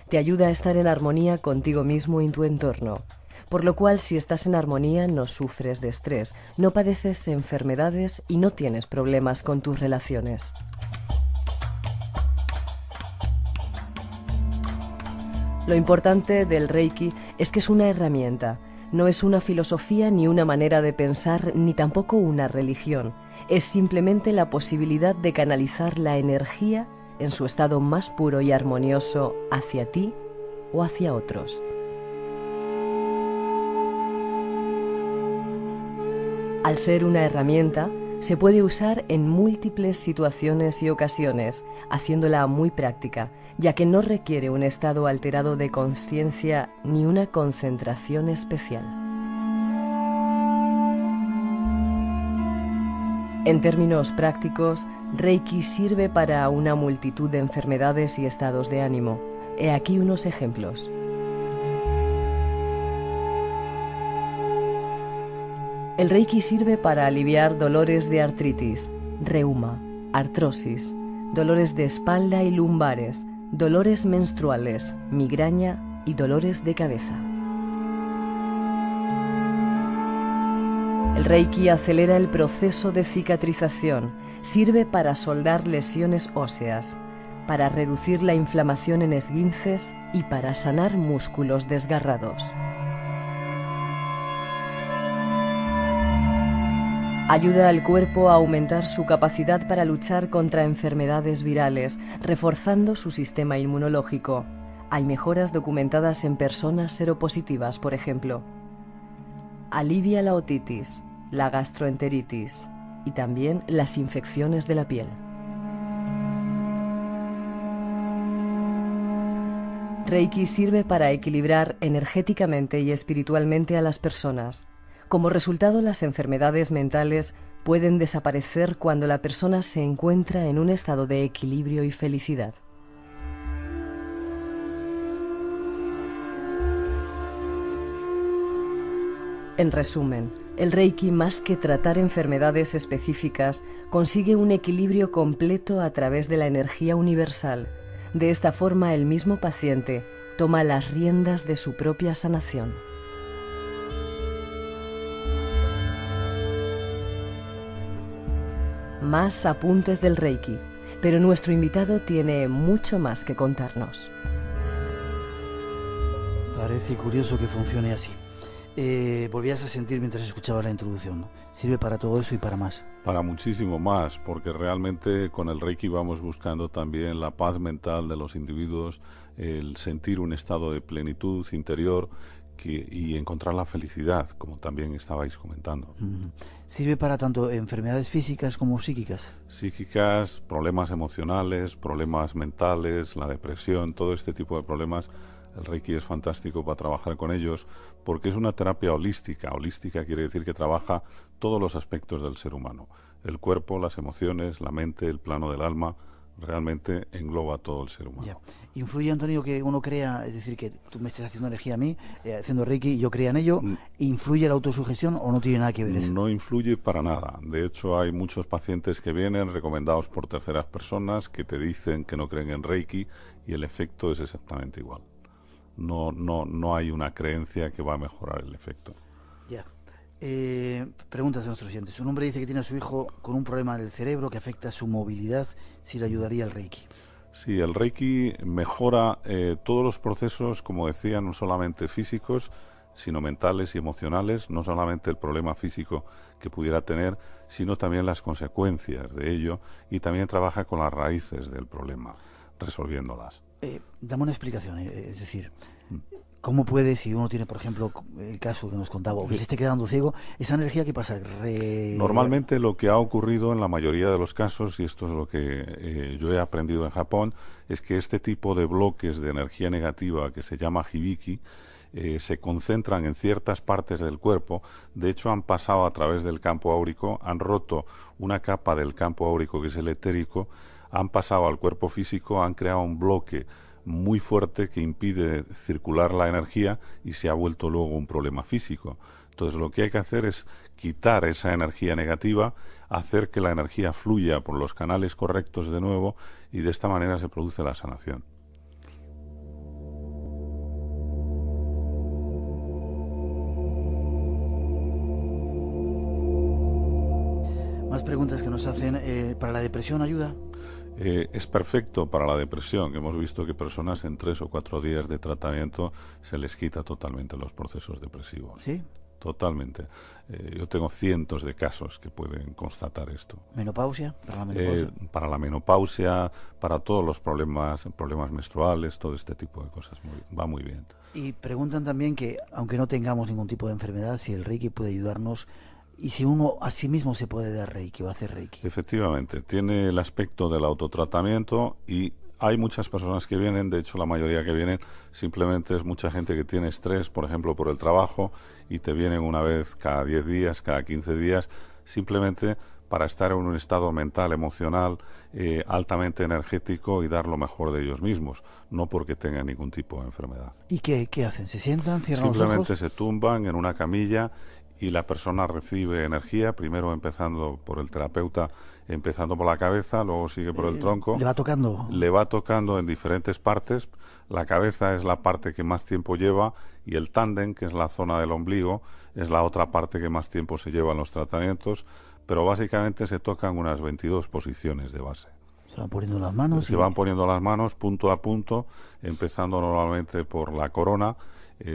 Te ayuda a estar en armonía contigo mismo y en tu entorno. Por lo cual, si estás en armonía, no sufres de estrés, no padeces enfermedades y no tienes problemas con tus relaciones. Lo importante del Reiki es que es una herramienta. No es una filosofía ni una manera de pensar, ni tampoco una religión. Es simplemente la posibilidad de canalizar la energía en su estado más puro y armonioso hacia ti o hacia otros. Al ser una herramienta, se puede usar en múltiples situaciones y ocasiones, haciéndola muy práctica, ya que no requiere un estado alterado de conciencia ni una concentración especial. En términos prácticos, Reiki sirve para una multitud de enfermedades y estados de ánimo. He aquí unos ejemplos. El Reiki sirve para aliviar dolores de artritis, reuma, artrosis, dolores de espalda y lumbares, dolores menstruales, migraña y dolores de cabeza. El Reiki acelera el proceso de cicatrización, sirve para soldar lesiones óseas, para reducir la inflamación en esguinces y para sanar músculos desgarrados. Ayuda al cuerpo a aumentar su capacidad para luchar contra enfermedades virales, reforzando su sistema inmunológico. Hay mejoras documentadas en personas seropositivas, por ejemplo. Alivia la otitis, la gastroenteritis y también las infecciones de la piel. Reiki sirve para equilibrar energéticamente y espiritualmente a las personas. Como resultado, las enfermedades mentales pueden desaparecer cuando la persona se encuentra en un estado de equilibrio y felicidad. En resumen, el Reiki, más que tratar enfermedades específicas, consigue un equilibrio completo a través de la energía universal. De esta forma, el mismo paciente toma las riendas de su propia sanación. Más apuntes del Reiki, pero nuestro invitado tiene mucho más que contarnos. Parece curioso que funcione así. Volvías a sentir mientras escuchaba la introducción, ¿no? Sirve para todo eso y para más. Para muchísimo más, porque realmente con el Reiki vamos buscando también la paz mental de los individuos, el sentir un estado de plenitud interior y encontrar la felicidad, como también estabais comentando. ¿Sirve para tanto enfermedades físicas como psíquicas? Psíquicas, problemas emocionales, problemas mentales, la depresión, todo este tipo de problemas. El Reiki es fantástico para trabajar con ellos porque es una terapia holística. Holística quiere decir que trabaja todos los aspectos del ser humano. El cuerpo, las emociones, la mente, el plano del alma, realmente engloba todo el ser humano. Ya. ¿Influye, Antonio, que uno crea, es decir, que tú me estés haciendo energía a mí, haciendo Reiki, y yo crea en ello? ¿Influye la autosugestión o no tiene nada que ver eso? No influye para nada. De hecho, hay muchos pacientes que vienen recomendados por terceras personas que te dicen que no creen en Reiki y el efecto es exactamente igual. No hay una creencia que va a mejorar el efecto. Ya. Preguntas de nuestros oyentes. Un hombre dice que tiene a su hijo con un problema del cerebro que afecta su movilidad. ¿Si le ayudaría el Reiki? Sí, el Reiki mejora todos los procesos, como decía, no solamente físicos, sino mentales y emocionales, no solamente el problema físico que pudiera tener, sino también las consecuencias de ello, y también trabaja con las raíces del problema, resolviéndolas. Dame una explicación, es decir, ¿cómo puede, si uno tiene, por ejemplo, el caso que nos contaba, o que se esté quedando ciego, esa energía, qué pasa? Normalmente lo que ha ocurrido en la mayoría de los casos, y esto es lo que yo he aprendido en Japón, es que este tipo de bloques de energía negativa que se llama hibiki, se concentran en ciertas partes del cuerpo. De hecho, han pasado a través del campo áurico, han roto una capa del campo áurico que es el etérico, han pasado al cuerpo físico, han creado un bloque muy fuerte que impide circular la energía y se ha vuelto luego un problema físico. Entonces lo que hay que hacer es quitar esa energía negativa, hacer que la energía fluya por los canales correctos de nuevo y de esta manera se produce la sanación. Más preguntas que nos hacen. ¿Para la depresión ayuda? Es perfecto para la depresión. Hemos visto que personas en 3 o 4 días de tratamiento se les quita totalmente los procesos depresivos. ¿Sí? Totalmente. Yo tengo cientos de casos que pueden constatar esto. ¿Menopausia? ¿Para la menopausia? Para la menopausia, para todos los problemas menstruales, todo este tipo de cosas. Va muy bien. Y preguntan también que, aunque no tengamos ningún tipo de enfermedad, si el Reiki puede ayudarnos y si uno a sí mismo se puede dar Reiki o hacer Reiki. Efectivamente, tiene el aspecto del autotratamiento y hay muchas personas que vienen, de hecho la mayoría que vienen simplemente es mucha gente que tiene estrés, por ejemplo por el trabajo, y te vienen una vez cada 10 días, cada 15 días, simplemente para estar en un estado mental, emocional, altamente energético y dar lo mejor de ellos mismos, no porque tengan ningún tipo de enfermedad. ¿Y qué hacen? ¿Se sientan, cierran los ojos? Simplemente se tumban en una camilla y la persona recibe energía, primero empezando por el terapeuta, empezando por la cabeza, luego sigue por el tronco. ¿Le va tocando? Le va tocando en diferentes partes. La cabeza es la parte que más tiempo lleva y el tándem, que es la zona del ombligo, es la otra parte que más tiempo se lleva en los tratamientos, pero básicamente se tocan unas 22 posiciones de base. Se van poniendo las manos. Se van poniendo las manos punto a punto, empezando normalmente por la corona,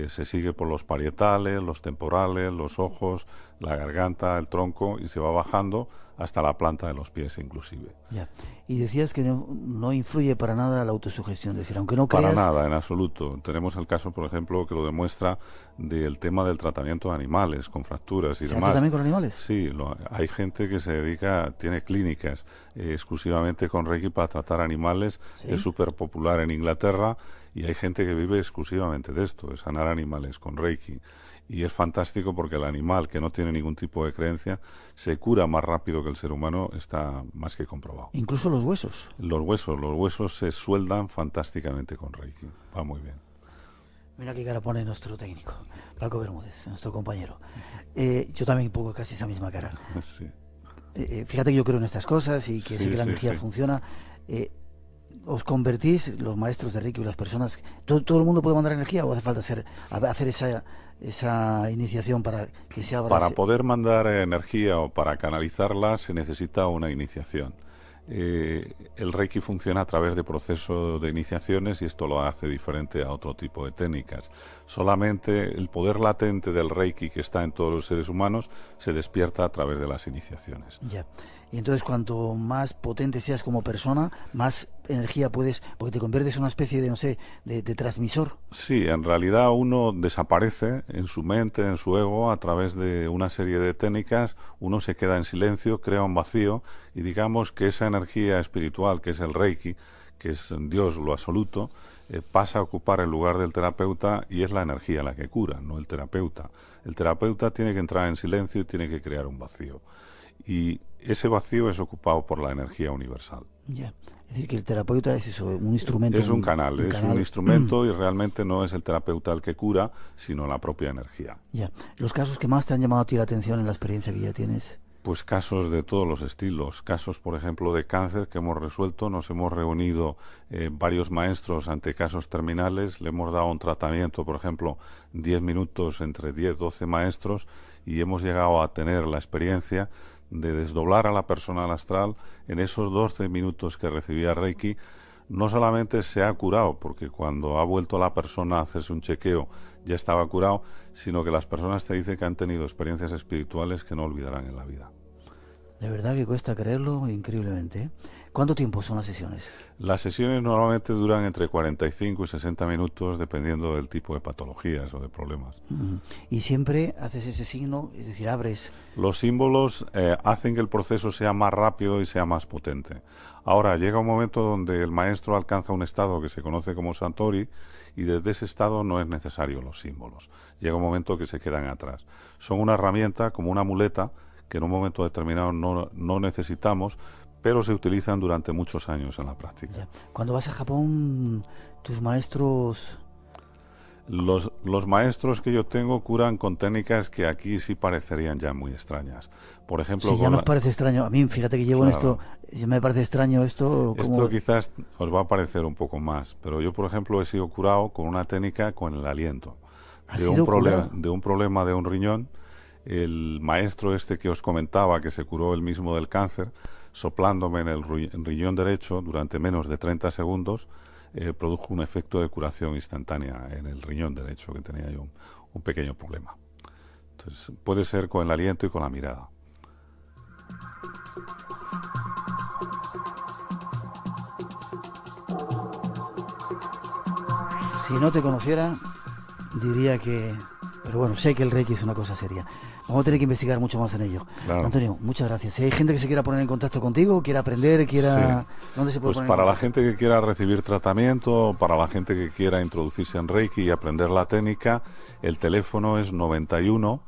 se sigue por los parietales, los temporales, los ojos, la garganta, el tronco y se va bajando hasta la planta de los pies inclusive. Ya. Y decías que no influye para nada la autosugestión, es decir, aunque no creas... Para nada, en absoluto. Tenemos el caso, por ejemplo, que lo demuestra del tema del tratamiento de animales con fracturas y ¿Se demás. hace también con animales? Sí, hay gente que se dedica, tiene clínicas exclusivamente con Reiki para tratar animales. ¿Sí? Es súper popular en Inglaterra y hay gente que vive exclusivamente de esto, de sanar animales con Reiki. Y es fantástico porque el animal que no tiene ningún tipo de creencia se cura más rápido que el ser humano, está más que comprobado. Incluso los huesos. Los huesos se sueldan fantásticamente con Reiki. Va muy bien. Mira qué cara pone nuestro técnico, Paco Bermúdez, nuestro compañero. Yo también pongo casi esa misma cara. Sí. Fíjate que yo creo en estas cosas y que sé que la energía funciona. ¿Os convertís, los maestros de Reiki y las personas, todo el mundo puede mandar energía o hace falta hacer esa iniciación para que se abra? Para poder mandar energía o para canalizarla se necesita una iniciación. El Reiki funciona a través de procesos de iniciaciones y esto lo hace diferente a otro tipo de técnicas. Solamente el poder latente del Reiki que está en todos los seres humanos se despierta a través de las iniciaciones. Ya. Y entonces cuanto más potente seas como persona, más energía puedes, porque te conviertes en una especie de, no sé, de transmisor. Sí, en realidad uno desaparece en su mente, en su ego, a través de una serie de técnicas, uno se queda en silencio, crea un vacío y digamos que esa energía espiritual que es el Reiki, que es Dios, lo absoluto, pasa a ocupar el lugar del terapeuta y es la energía la que cura, no el terapeuta. El terapeuta tiene que entrar en silencio y tiene que crear un vacío. Y ese vacío es ocupado por la energía universal. Ya. Es decir, que el terapeuta es eso, un instrumento. Es un canal, un instrumento y realmente no es el terapeuta el que cura, sino la propia energía. Ya. ¿Los casos que más te han llamado a ti la atención en la experiencia que ya tienes? Pues casos de todos los estilos, casos por ejemplo de cáncer que hemos resuelto, nos hemos reunido varios maestros ante casos terminales, le hemos dado un tratamiento, por ejemplo, 10 minutos entre 10, 12 maestros y hemos llegado a tener la experiencia de desdoblar a la persona al astral en esos 12 minutos que recibía Reiki. No solamente se ha curado, porque cuando ha vuelto la persona a hacerse un chequeo ya estaba curado, sino que las personas te dicen que han tenido experiencias espirituales que no olvidarán en la vida. La verdad que cuesta creerlo increíblemente, ¿eh? ¿Cuánto tiempo son las sesiones? Las sesiones normalmente duran entre 45 y 60 minutos dependiendo del tipo de patologías o de problemas. Y siempre haces ese signo, es decir, abres. Los símbolos hacen que el proceso sea más rápido y sea más potente. Ahora, llega un momento donde el maestro alcanza un estado que se conoce como Satori y desde ese estado no es necesario los símbolos. Llega un momento que se quedan atrás. Son una herramienta, como una muleta, que en un momento determinado no necesitamos, pero se utilizan durante muchos años en la práctica. Ya. Cuando vas a Japón, tus maestros... Los maestros que yo tengo curan con técnicas que aquí sí parecerían ya muy extrañas. Por ejemplo, Sí, ya nos parece extraño. A mí, fíjate que llevo en esto, ya me parece extraño esto. Esto quizás os va a parecer un poco más, pero yo, por ejemplo, he sido curado con una técnica con el aliento. De un problema de un riñón, el maestro este que os comentaba, que se curó él mismo del cáncer, soplándome en el riñón derecho durante menos de 30 segundos, produjo un efecto de curación instantánea en el riñón derecho, que tenía yo un pequeño problema. Entonces, puede ser con el aliento y con la mirada. Si no te conociera, diría que... Pero bueno, sé que el Reiki es una cosa seria. Vamos a tener que investigar mucho más en ello. Claro. Antonio, muchas gracias. Si hay gente que se quiera poner en contacto contigo, quiera aprender, quiera... Sí. ¿Dónde se puede Pues poner para la gente que quiera recibir tratamiento, para la gente que quiera introducirse en Reiki y aprender la técnica, el teléfono es 91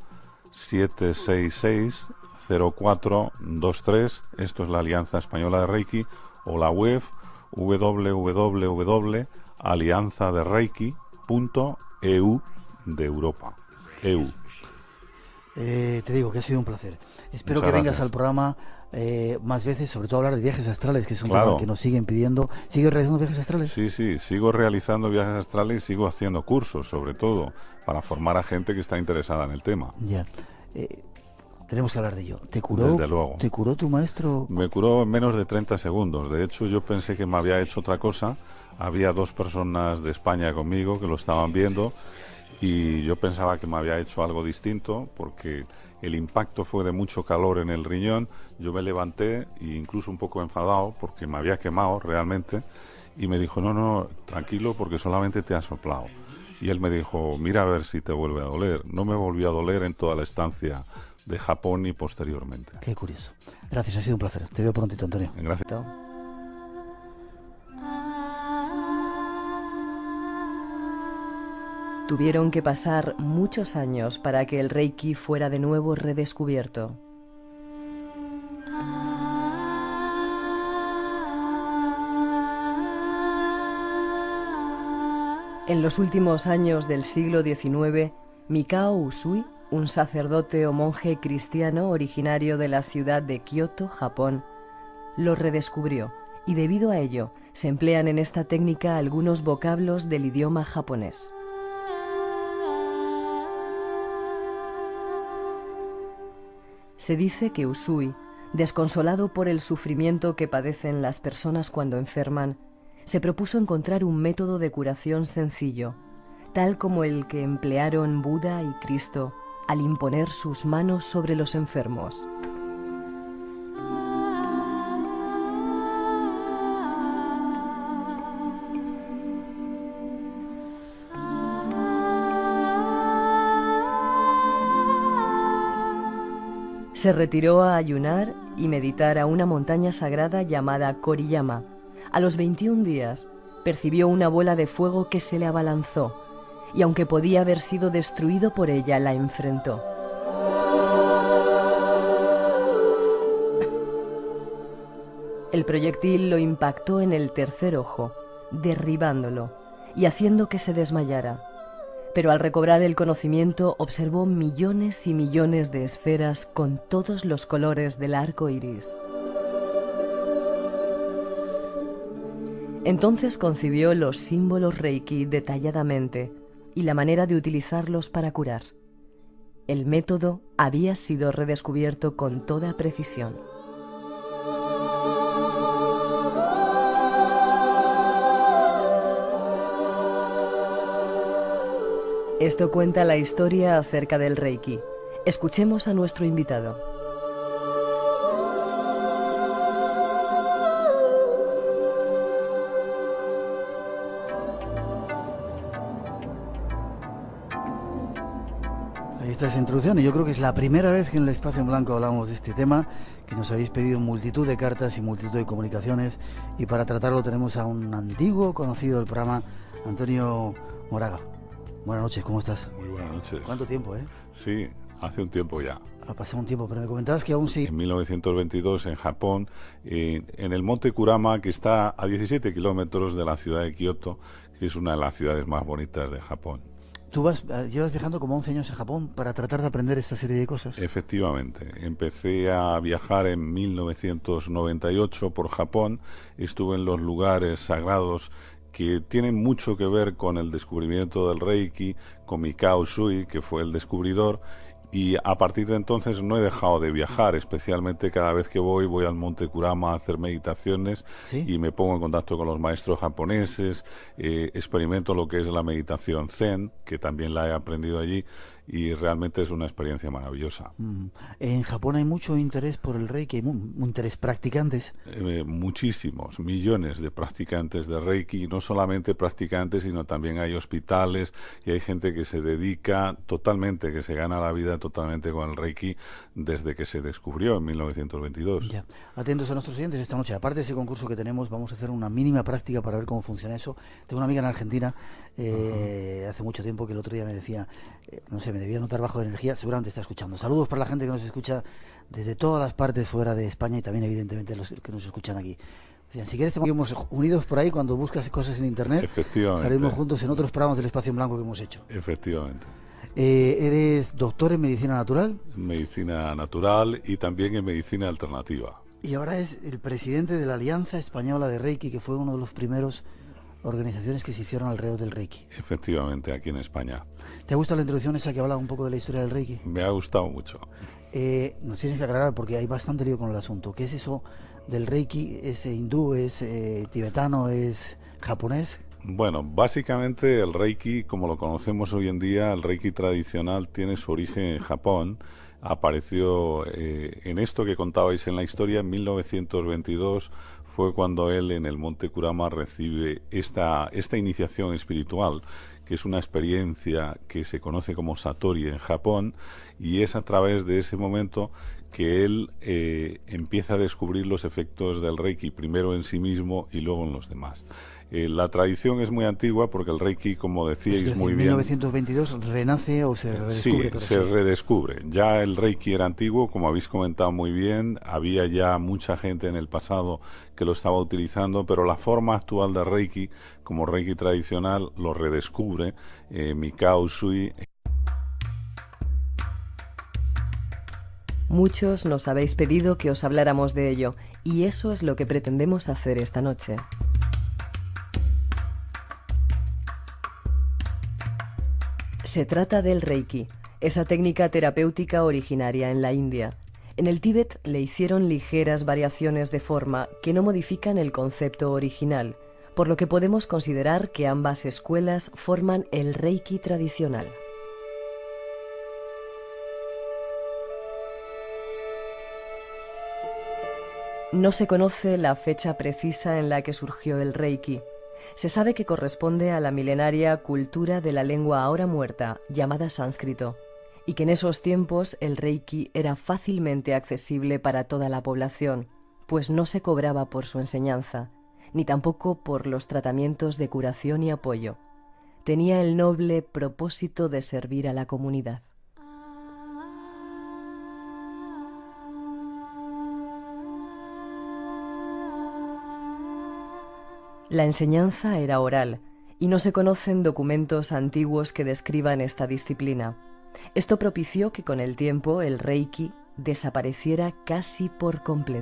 766 0423. Esto es la Alianza Española de Reiki, o la web www.alianzadereiki.eu de Europa. EU. Te digo que ha sido un placer. Espero Muchas que vengas gracias. al programa más veces, sobre todo hablar de viajes astrales, que es un Claro. tema que nos siguen pidiendo. ¿Sigues realizando viajes astrales? Sí, sigo realizando viajes astrales y sigo haciendo cursos, sobre todo, para formar a gente que está interesada en el tema. Ya. Tenemos que hablar de ello. ¿Te curó? Desde luego. ¿Te curó tu maestro? Me curó en menos de 30 segundos. De hecho, yo pensé que me había hecho otra cosa. Había 2 personas de España conmigo que lo estaban viendo y yo pensaba que me había hecho algo distinto porque el impacto fue de mucho calor en el riñón. Yo me levanté e incluso un poco enfadado porque me había quemado realmente y me dijo, no, tranquilo porque solamente te ha soplado. Y él me dijo, mira a ver si te vuelve a doler. No me volvió a doler en toda la estancia de Japón y posteriormente. Qué curioso. Gracias, ha sido un placer. Te veo prontito, Antonio. Gracias. Tuvieron que pasar muchos años para que el Reiki fuera de nuevo redescubierto. En los últimos años del siglo XIX, Mikao Usui, un sacerdote o monje cristiano originario de la ciudad de Kioto, Japón, lo redescubrió y debido a ello se emplean en esta técnica algunos vocablos del idioma japonés. Se dice que Usui, desconsolado por el sufrimiento que padecen las personas cuando enferman, se propuso encontrar un método de curación sencillo, tal como el que emplearon Buda y Cristo al imponer sus manos sobre los enfermos. Se retiró a ayunar y meditar a una montaña sagrada llamada Koriyama. A los 21 días percibió una bola de fuego que se le abalanzó y aunque podía haber sido destruido por ella, la enfrentó. El proyectil lo impactó en el tercer ojo, derribándolo y haciendo que se desmayara. Pero al recobrar el conocimiento observó millones y millones de esferas con todos los colores del arco iris. Entonces concibió los símbolos Reiki detalladamente y la manera de utilizarlos para curar. El método había sido redescubierto con toda precisión. Esto cuenta la historia acerca del Reiki. Escuchemos a nuestro invitado. gusta esa introducción y yo creo que es la primera vez que en el Espacio en Blanco hablamos de este tema, que nos habéis pedido multitud de cartas y multitud de comunicaciones, y para tratarlo tenemos a un antiguo conocido del programa, Antonio Moraga. Buenas noches, ¿cómo estás? Muy buenas noches. ¿Cuánto tiempo, Sí, hace un tiempo ya. Ha pasado un tiempo, pero me comentabas que aún sí. En 1922, en Japón, en el monte Kurama, que está a 17 kilómetros de la ciudad de Kioto, que es una de las ciudades más bonitas de Japón. Tú llevas viajando como 11 años en Japón para tratar de aprender esta serie de cosas. Efectivamente, empecé a viajar en 1998 por Japón, estuve en los lugares sagrados que tienen mucho que ver con el descubrimiento del Reiki, con Mikao Usui, que fue el descubridor, y a partir de entonces no he dejado de viajar, especialmente cada vez que voy al Monte Kurama a hacer meditaciones. ¿Sí? Y me pongo en contacto con los maestros japoneses, experimento lo que es la meditación Zen, que también la he aprendido allí, y realmente es una experiencia maravillosa. En Japón hay mucho interés por el Reiki, hay interés practicantes. Muchísimos, millones de practicantes de Reiki, no solamente practicantes, sino también hay hospitales y hay gente que se dedica totalmente, que se gana la vida totalmente con el Reiki desde que se descubrió en 1922. Ya. Atentos a nuestros oyentes esta noche, aparte de ese concurso que tenemos, vamos a hacer una mínima práctica para ver cómo funciona eso. Tengo una amiga en Argentina, hace mucho tiempo, que el otro día me decía, no sé, me debía notar bajo de energía, seguramente está escuchando. Saludos para la gente que nos escucha desde todas las partes fuera de España y también evidentemente los que nos escuchan aquí. O sea, si quieres, estamos unidos por ahí cuando buscas cosas en internet. Efectivamente. Salimos juntos en otros programas del Espacio en Blanco que hemos hecho. Efectivamente. ¿Eres doctor en medicina natural? Medicina natural y también en medicina alternativa. Y ahora es el presidente de la Alianza Española de Reiki, que fue uno de los primeros organizaciones que se hicieron alrededor del Reiki. Efectivamente, aquí en España. ¿Te ha gustado la introducción esa que hablaba un poco de la historia del Reiki? Me ha gustado mucho. Nos tienes que aclarar porque hay bastante lío con el asunto. ¿Qué es eso del Reiki? ¿Es hindú, es tibetano, es japonés? Bueno, básicamente el Reiki, como lo conocemos hoy en día, el Reiki tradicional tiene su origen en Japón. Apareció en esto que contabais en la historia en 1922, fue cuando él en el Monte Kurama recibe esta iniciación espiritual, que es una experiencia que se conoce como Satori en Japón, y es a través de ese momento que él empieza a descubrir los efectos del Reiki, primero en sí mismo y luego en los demás. La tradición es muy antigua porque el Reiki, como decíais muy bien... ¿En 1922 renace o se redescubre? Sí, se redescubre. Ya el Reiki era antiguo, como habéis comentado muy bien, había ya mucha gente en el pasado que lo estaba utilizando, pero la forma actual de Reiki, como Reiki tradicional, lo redescubre Mikao Usui. Muchos nos habéis pedido que os habláramos de ello, y eso es lo que pretendemos hacer esta noche. Se trata del Reiki, esa técnica terapéutica originaria en la India. En el Tíbet le hicieron ligeras variaciones de forma que no modifican el concepto original, por lo que podemos considerar que ambas escuelas forman el Reiki tradicional. No se conoce la fecha precisa en la que surgió el Reiki. Se sabe que corresponde a la milenaria cultura de la lengua ahora muerta, llamada sánscrito, y que en esos tiempos el Reiki era fácilmente accesible para toda la población, pues no se cobraba por su enseñanza, ni tampoco por los tratamientos de curación y apoyo. Tenía el noble propósito de servir a la comunidad. La enseñanza era oral, y no se conocen documentos antiguos que describan esta disciplina. Esto propició que con el tiempo el Reiki desapareciera casi por completo.